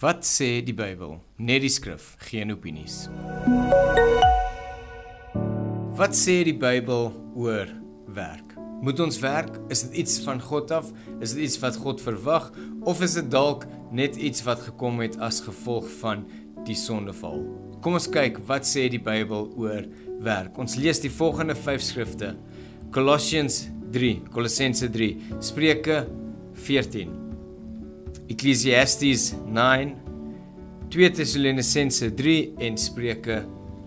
Wat sê die Bybel? Net die skrif, geen opinies. Wat sê die Bybel oor werk? Moet ons werk? Is dit iets van God af? Is dit iets wat God verwag? Of is dit dalk net iets wat gekom het as gevolg van die sondeval? Kom ons kyk, wat sê die Bybel oor werk? Ons lees die volgende 5 skrifte. Kolossense 3, Spreuke 14, Ecclesiastes 9, 2 Thessalonicense 3 en Spreuke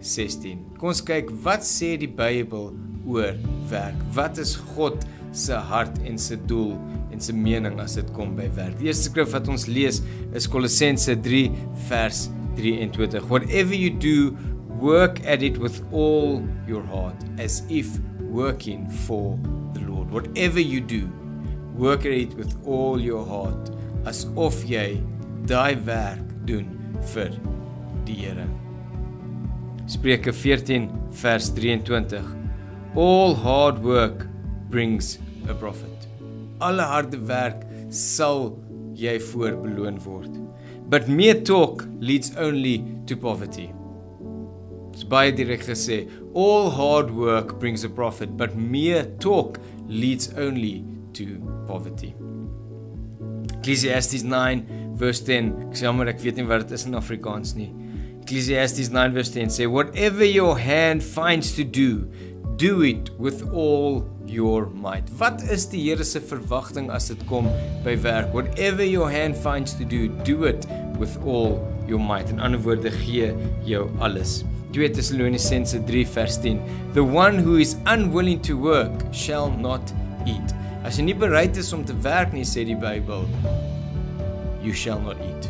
16. Kom ons kyk, wat sê die Bybel oor werk? Wat is God se hart en se doel en se mening as dit kom by werk? Die eerste skrif wat ons lees is Kolossense 3 vers 23. Whatever you do, work at it with all your heart, as if working for the Lord. Whatever you do, work at it with all your heart, asof jy daai werk doen vir die Here. Spreuke 14 vers 23. All hard work brings a profit. Alle harde werk sal jy voor beloon word. But mere talk leads only to poverty. Dis baie direk gesê, all hard work brings a profit, but mere talk leads only to poverty. Ecclesiastes 9 verse 10, ek sê jammer, ek weet nie wat dit is in Afrikaans nie. Ecclesiastes 9 verse 10 sê, whatever your hand finds to do, do it with all your might. Wat is die Here se verwagting as dit kom by werk? Whatever your hand finds to do, do it with all your might. In ander woorde, gee jou alles. 2 Thessalonicense 3 vers 10. The one who is unwilling to work shall not eat. As jy nie bereid is om te werk nie, sê die Bybel, you shall not eat.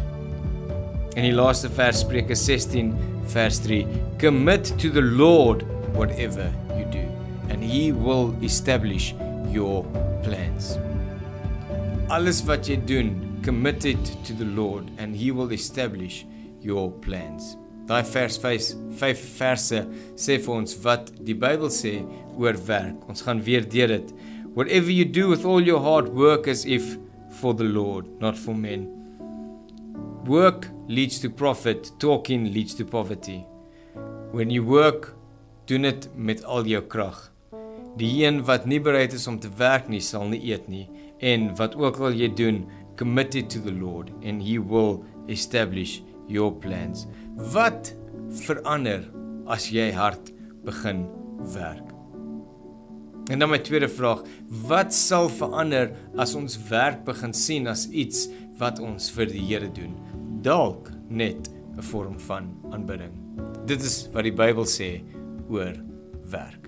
En die laaste vers, Spreuke 16 vers 3. Commit to the Lord whatever you do, and he will establish your plans. Alles wat jy doen, commit it to the Lord, and he will establish your plans. Daai vers 5 verse sê vir ons wat die Bybel sê oor werk. Ons gaan weer deur dit. Whatever you do with all your heart, work as if for the Lord, not for men. Work leads to profit, talking leads to poverty. When you work, doen dit met al jou krag. Die een wat nie bereid is om te werk nie, sal nie eet nie. En wat ook al jy doen, commit it to the Lord, and he will establish your plans. Wat verander as jy hard begin werk? En dan my tweede vraag, wat sal verander as ons werk begin sien as iets wat ons vir die Here doen? Dalk net 'n vorm van aanbidding. Dit is wat die Bybel sê oor werk.